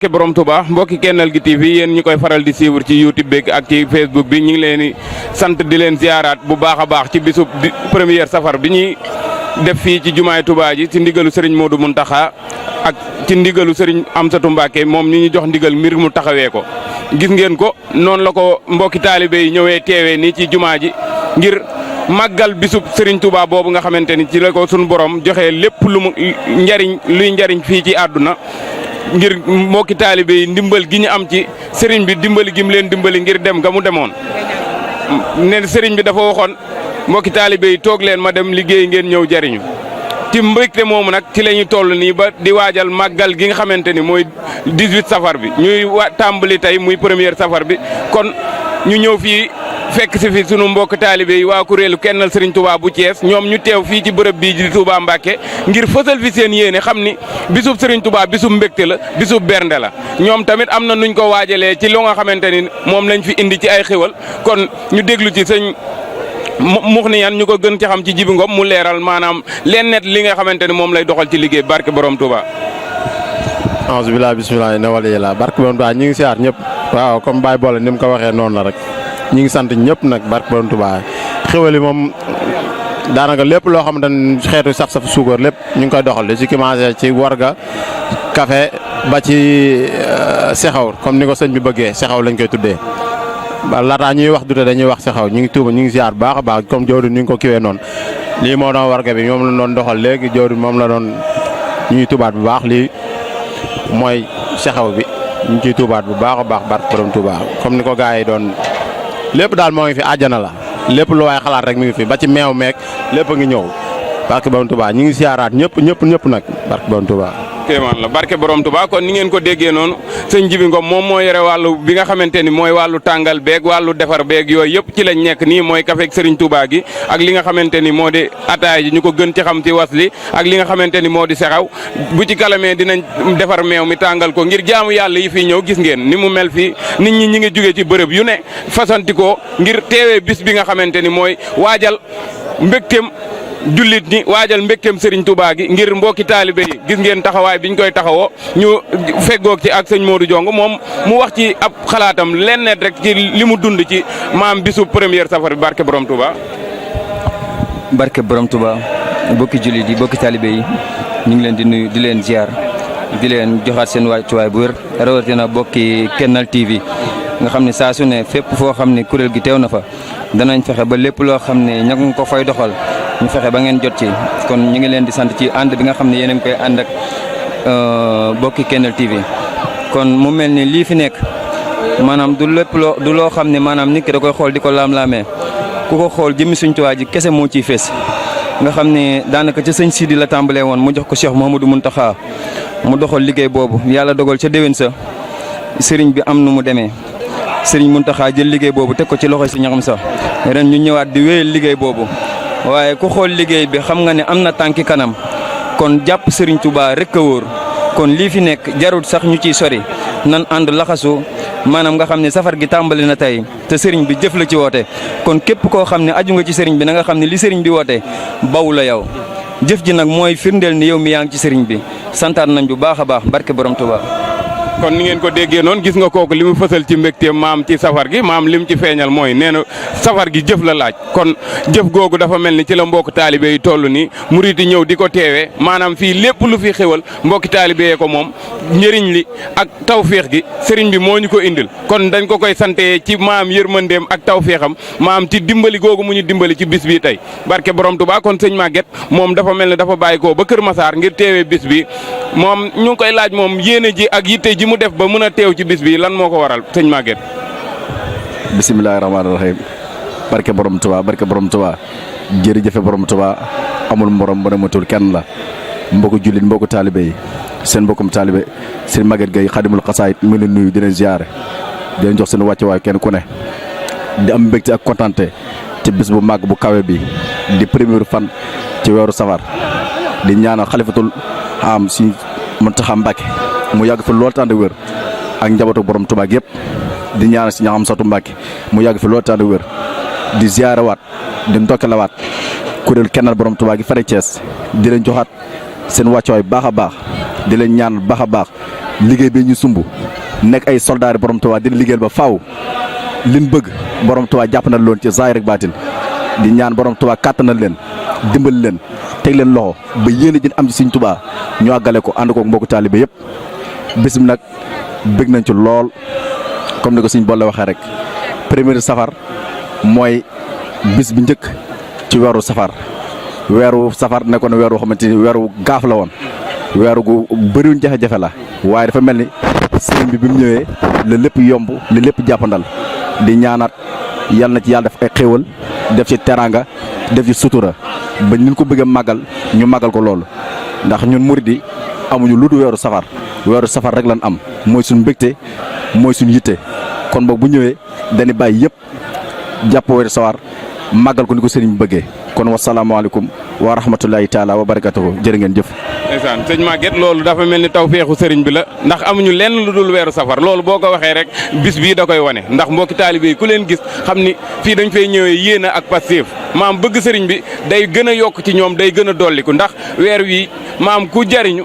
ke borom Touba mbokki Kennel gi TV yéen ñi koy faral di suivre ci YouTube beeg ak ci Facebook bi ñu ngi leen di sant di leen ziaraat bu baax a baax ci bisu première safar bi ñuy def fii ci jumaay Touba ji ci ndigalu Serigne Modou Mountakha ak ci ndigalu Serigne Amsatou Mbacké moom ni ñu jox ndigal mbir mu taxawee ko. gis ngeen ko noonu la ko mbokki taalibe yi ñëwee teewee nii ci jumaa ji ngir màggal bisub Serigne Touba boobu nga xamante ni ci la ko sunu borom joxe lépp lu mu luy njariñ fii ci àdduna. ngir mbokki taalibe yi ndimbal gi ñu am ci sëriñ bi dimbali gi mu leen dimbali ngir dem ga mu demoon ne sëriñ bi dafa waxoon mbokki taalibe yi toog leen ma dem liggéey ngeen ñëw jariñu ci mbégte moomu nag ci la ñu toll nii ba di waajal màggal gi nga xamante ni mooy 18 safar bi ñuy tàmbali tey muy première safar bi kon ñu ñëw fii fekk si fi sunu mbokk taalibe yi waa kuréelu Kennel Serigne Touba bu Thiès ñoom ñu teew fii ci bërëb bii di Touba Mbacké ngir fësal fi seen yéene xam ni bisub Serigne Touba bisub mbégte la bisub bernde la ñoom tamit am na nuñ ko waajalee ci lu nga xamante ni moom lañ fi indi ci ay xéwal kon ñu déglu ci sëñ Mouhniyane ñu ko gën ci xam ci Jibi Ngom mu leeral maanaam leen net li nga xamante ni moom lay doxal ci liggéey barke borom Touba. auzu billaahi bismillaahi na wala yàlla barke borom Touba ñu ngi siyaar ñëpp waaw comme Baye Boole ni mu ko waxee noonu la rek. ñi ngi sant ñëpp nag barke borom Touba xéwal yi moom daanaka lépp loo xamante ne xeetu saf suukar lépp ñu ngi koy doxal di ci commencé ci warga café ba ci sexaw comme ni ko sëñ bi bëggee sexaw lañ koy tuddee laataa ñuy wax dute dañuy wax sexaw ñu ngi tuuba ñu ngi ziar baax a baax comme jawdi ni nga ko kiwee noonu lii moo doon warga bi moom la doon doxal léegi jawdi moom la doon ñu ngi tuubaat bu baax lii mooy sexaw bi ñu ngi ciy tuubaat bu baax a baax barke borom Touba comme ni ko gars yi doon lépp daal moo ngi fi àjjana la lépp lu waay xalaat rek mi ngi fi ba ci meew meek lépp a ngi ñëw barke borom Touba ñu ngi siyaaraat ñëpp nag barke borom Touba. kéemaan la barke borom Touba kon ni ngeen ko déggee noonu sëñ Jibi Ngom moom moo yore wàllu bi nga xamante ni mooy wàllu tàngal beeg wàllu defar beeg yooyu yëpp ci lañ nekk nii mooy café ak Serigne Touba gi ak li nga xamante ni moo di ataay ji ñu ko gën ci xam ci wasli ak li nga xamante ni moo di sexaw bu ci kalamee dinañ defar meew mi tàngal ko ngir jaamu yàlla yi fii ñëw gis ngeen ni mu mel fii nit ñi ngi jóge ci bërëb yu ne fasanti ko ngir teewee bis bi nga xamante ni mooy waajal mbégteem jullit ñi waajal mbégteem Serigne Touba gi ngir mbokki taalibe yi gis ngeen taxawaay biñ koy taxawoo ñu feggoog ci ak sëñ Modou Diong moom mu wax ci ab xalaatam leen net rek ci li mu dund ci maam bisu première safar bi barke borom Touba. barke borom Touba bokki jullit yi bokki taalibe yi ñu ngi leen di nuyu di leen ziar di leen joxaat seen wàccuwaay bu wér rawatina bokki Kennel TV nga xam ne saa su ne fépp foo xam ne kuréel gi teew na fa danañ fexe ba lépp loo xam ne ña ngi ko fay doxal. ñu fexe ba ngeen jot ci kon ñu ngi leen di sant ci ànd bi nga xam ne yéen a ngi koy ànd ak bokki Kennel TV kon mu mel ni lii fi nekk maanaam du loo xam ne maanaam nit ki da koy xool di ko laam-laamee ku ko xool jëmmi Sëñ Tuubaa ji kese moo ciy fees nga xam ne daanaka ca sëñ Sidi la tàmbalee woon mu jox ko Cheikh Mouhamadou Mountakha mu doxal liggéey boobu yàlla dogal ca déwén sa sëriñ bi am nu mu demee sëriñ Mountakha jël liggéey boobu teg ko ci loxo si ñaxam sax ren ñu ñëwaat di wéyal liggéey boobu. waaye ku xool liggéey bi xam nga ne am na tànki kanam kon jàpp Serigne Touba rek a wóor kon lii fi nekk jarul sax ñu ciy sori nan ànd laxasu maanaam nga xam ne safar gi tàmbali na tey te Serigne bi jëf la ci woote kon képp koo xam ne aju nga ci Serigne bi na nga xam ne li Serigne bi woote baw la yow jëf ji nag mooy firndeel ni yow mi yaa ngi ci Serigne bi santaat nañ bu baax a baax barke borom Touba. kon ni ngeen ko déggee noonu gis nga kooku li mu fësal ci mbégteem maam ci safar gi maam lim ci feeñal mooy nee na safar gi jëf la laaj kon jëf googu dafa mel ni ci la mbokk taalibe yi toll nii murit yi ñëw di ko teewee maanaam fii lépp lu fi xéwal mbokki taalibe yee ko moom njëriñ li ak tawféex gi sëriñ bi moo ñu ko indil kon dañ ko koy sante ci maam yërmandeem ak tawféexam maam ci dimbali googu mu ñu dimbali ci bis bi tey barke borom Touba kon sëñ Maguette moom dafa mel ne dafa bàyyi ko ba Kër Massar ngir teewee bis bi moom ñu ngi koy laaj moom yéene ji ak yitte ji mu def ba mën a teew ci bis bi lan moo ko waral sëñ Maguette. bisimilah rahmaani rahiim barke borom Touba barke borom Touba jërëjëfe borom Touba amul morom ba ne matul kenn la mbokku jullit mbokku taalibe yi seen mbokkum taalibe seen Maguette Gueye xadimul xasaayit mi ngi leen nuyu di leen ziare di leen jox seen wàccuwaay kenn ku ne di am mbégte ak kontante ci bis bu màgg bu kawe bi di premier fan ci weeru safar di ñaanal xalifatul am si Mountakha Mbacké mu yàgg fi lool tànn wér ak njabootu borom Touba yëpp di ñaanal si Amsatou Mbacké mu yàgg fi lool tànn wér di ziarewaat di ndokkalewaat kuréel Kennel borom Touba gi fare Thiès di leen joxaat seen wàccuwaay baax a baax di leen ñaan baax a baax liggéey bi ñu sumb nekk ay soldaari borom Tuubaa dina liggéeyal ba faaw liñ bëgg borom Tuubaa jàpp na loon ci zaahir ak baatin di ñaan borom Tuubaa kàttanal leen dimbali leen teg leen loxo ba yéen a jën am ci Sëriñ Tuubaa ñu àggale ko ànd ko mbokku taalibe yëpp bis bi nag bëgg nañ ci lool comme ni ko Sëriñ Bolle waxee rek premier safar mooy bis bi njëkk ci weeru safar nekkoon weeru xamante ni weeru gaaf la woon weeru gu bëriwuñ jafe-jafe la waaye dafa mel ni sëriñ bi mu ñëwee la lépp yomb la lépp jàppandal di ñaanaat yal na ci yàlla def ay xéewal def ci teraanga def ci sutura ba ñu ko bëgg a màggal ñu màggal ko loolu ndax ñun murid yi amuñu lu dul weeru safar rek lan am mooy suñu mbégte mooy suñu yitte kon boog bu ñëwee dañuy bàyyi yëpp jàpp weeru safar màggal ko ni ko sëriñ bi bëggee kon wasalaamaaleykum wa rahmatullahi taala wa barakatuhu jërë ngeen jëf. ndeysaan sëñ Maguette loolu dafa mel ni taw feexu sëriñ bi la ndax amuñu lenn lu dul weeru safar loolu boo ko waxee rek bis bii da koy wane ndax mbokki taalibe yi ku leen gis xam ni fii dañ fay ñëwee yéene ak Pastef maam bëgg sëriñ bi day gën a yokk ci ñoom day gën a dolliku ndax weer wi maam ku jariñu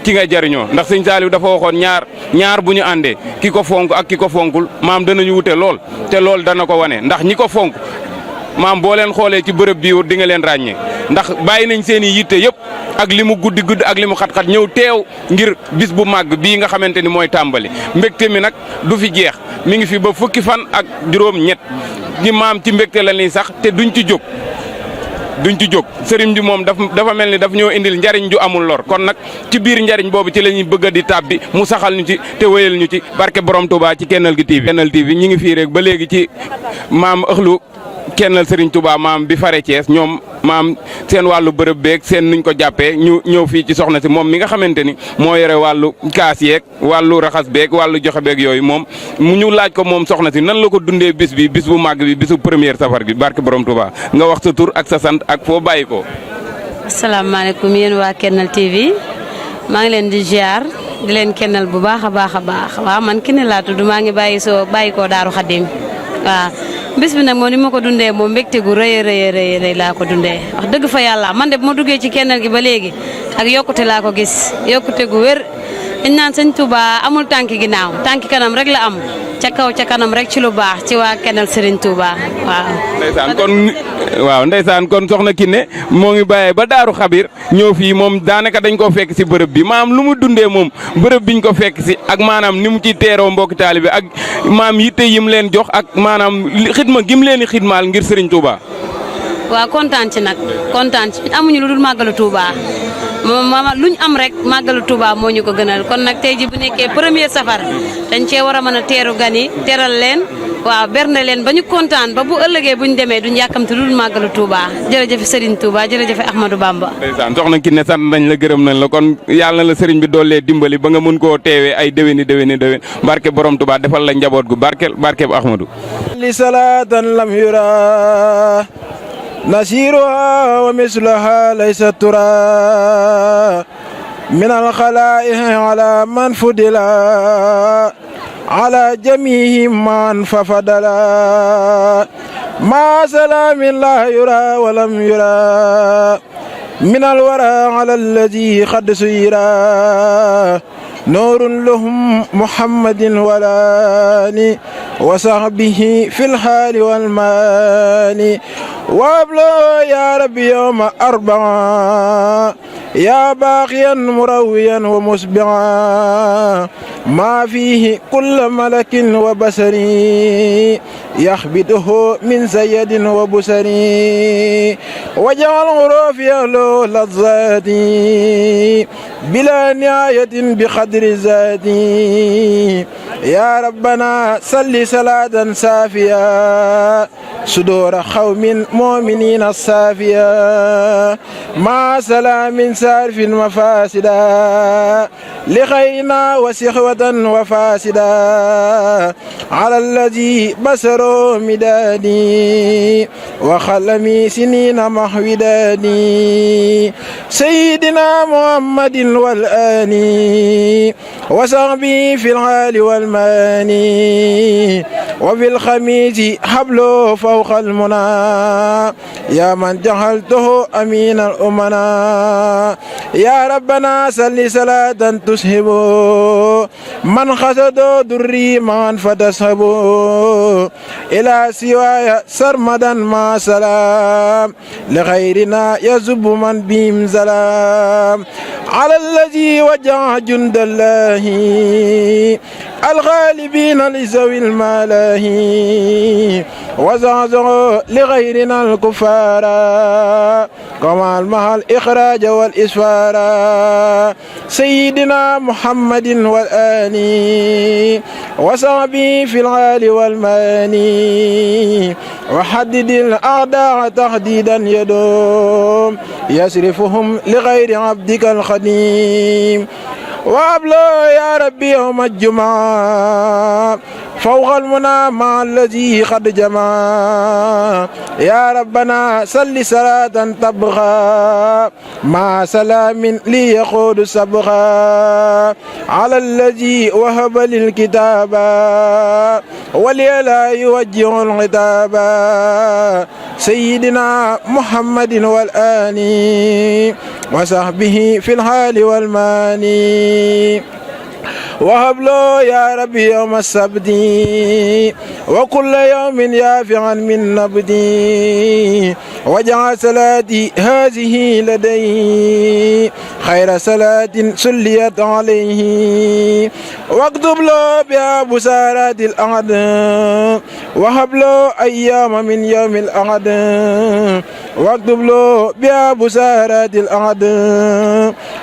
ki nga jariñoo ndax sëñ Saliou dafa waxoon ñaar bu ñu àndee ki ko fonk ak ki ko fonkul maam danañu wute lool te loolu dana ko wane ndax ñi ko fonk maam boo leen xoolee ci bërëb bii di nga leen ràññee ndax bàyyi nañ seen i yitte yëpp ak li mu guddi ak li mu xat-xat ñëw teew ngir bis bu màgg bii nga xamante ni mooy tàmbali mbégte mi nag du fi jeex mi ngi fi ba fukki fan ak juróom-ñett ñi maam ci mbégte la ni sax te duñ ci jóg sëriñ bi moom dafa mel ni daf ñoo indil njariñ ju amul lor kon nag ci biir njariñ boobu ci la ñuy bëgg a di tàbbi mu saxal ñu ci te wéyal ñu ci barke borom Touba ci Kennal gi TV. Kennal TV ñi ngi fii rek ba léegi ci maam ëxlu Kennal Serigne Touba maam bi fare Thiès ñoom maam seen wàllu bërëb beeg seen nuñ ko jàppee ñu ñëw fii ci soxna si moom mi nga xamante ni moo yore wàllu kaas yeeg wàllu raxas beeg wàllu joxe beeg yooyu moom mu ñu laaj ko moom soxna si nan la ko dundee bis bu màgg bi bisu première safar gi barke borom Touba nga wax sa tur ak sa sant ak foo bàyyi ko. asalaamaaleykum yéen waa Kennal TV maa ngi leen di ziar di leen kennal bu baax a baax waaw man Kiné laa tudd maa ngi bàyyi koo Daaru Xadim waaw. bis bi nag moom ni ma ko dundee moom mbégte gu rëy laa ko dundee wax dëgg fa yàlla man de bu ma duggee ci Kennal gi ba léegi ak yokkute laa ko gis yokkute gu wér dañ naan sëñ Touba amul tànki ginnaaw tànki kanam rek la am ca kaw ca kanam rek ci lu baax ci waa Kennal Serigne Touba waaw. ndeysaan kon soxna Kiné moo ngi bàyyee ba Daaru Xabir ñëw fii moom daanaka dañ ko fekk si bërëb bi maam lu mu dundee moom bërëb biñ ko fekk si ak maanaam ni mu ciy teeroo mbokki taalibe ak maam yitte yim leen jox ak maanaam xidma gim leen di xidmaal ngir Serigne Touba. waaw kontaan ci amuñu lu dul màggalu Touba moom luñ am rek màggalu Touba moo ñu ko gënal kon nag tey ji bu nekkee premier safar dañ cee war a mën a teeru gan yi teral leen waaw bernde leen ba ñu kontaan ba bu ëllëgee bu ñu demee duñ yàkkamte lu dul màggalu Touba jërëjëf Serigne Touba jërëjëf Ahmadou Bamba. ndeysaan soxna Kiné sant nañ la gërëm nañ la kon yàlla na la Serigne bi doolee dimbali ba nga mën koo teewee ay déwéni barke borom Touba defal la njaboot gu barke bu Ahmadou. li salatan lam yura نسيرها ومثلها ليس ترى من الخلائق على من فضلا على جميع من ففضلا ما سلام لا يرى ولم يرى من الورى على الذي قد سيرا نور لهم محمد ولاني وصحبه في الحال والمال وابلغ يا ربي يوم أربعة يا باقيا مرويا ومسبعا ما فيه كل ملك وبصري يخبطه من سيد وبصري وجعل غروف له لذاتي بلا نهاية بقدر ذاتي يا ربنا صل صلاة سافية صدور قوم مؤمنين الصافية مع سلام سارف وفاسدا لخيرنا وسخوة وفاسدا على الذي بصروا مدادي وخلمي سنين محودادي سيدنا محمد والآن وصحبه في الحال والمال والماني وفي الخميس حبله فوق المنى يا من جعلته أمين الأمنا يا ربنا صل صلاة تسهب من خسد دري من فتسهب إلى سواي سرمدا ما سلام لغيرنا يزب من بهم سلام على الذي وجع جند الله الغالبين لذوي الملاهي وزعزع لغيرنا الكفار كما المع الإخراج والإسفار سيدنا محمد والآل وصحبه في العال والماني وحدد الأعداء تحديدا يدوم يصرفهم لغير عبدك الخديم وابلغ يا ربي يوم الجمعة فوق المنى مع الذي قد جمع يا ربنا صل صلاة تبغى مع سلام لي يقود سبغى على الذي وهب للكتاب ولي لا يوجه العتاب سيدنا محمد والآل وصحبه في الحال والماني وهب له يا ربي يوم السبت وكل يوم يافعا من نبدي وجعل صلاتي هذه لديه خير صلاة سليت عليه واكتب له بها بسارات الأحد وهب له أيام من يوم الأحد واكتب له بها بسارات الأحد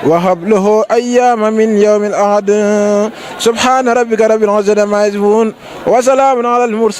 وهب له أيام من يوم الأحد سبحان ربك رب العزة ما يصفون وسلام على المرسلين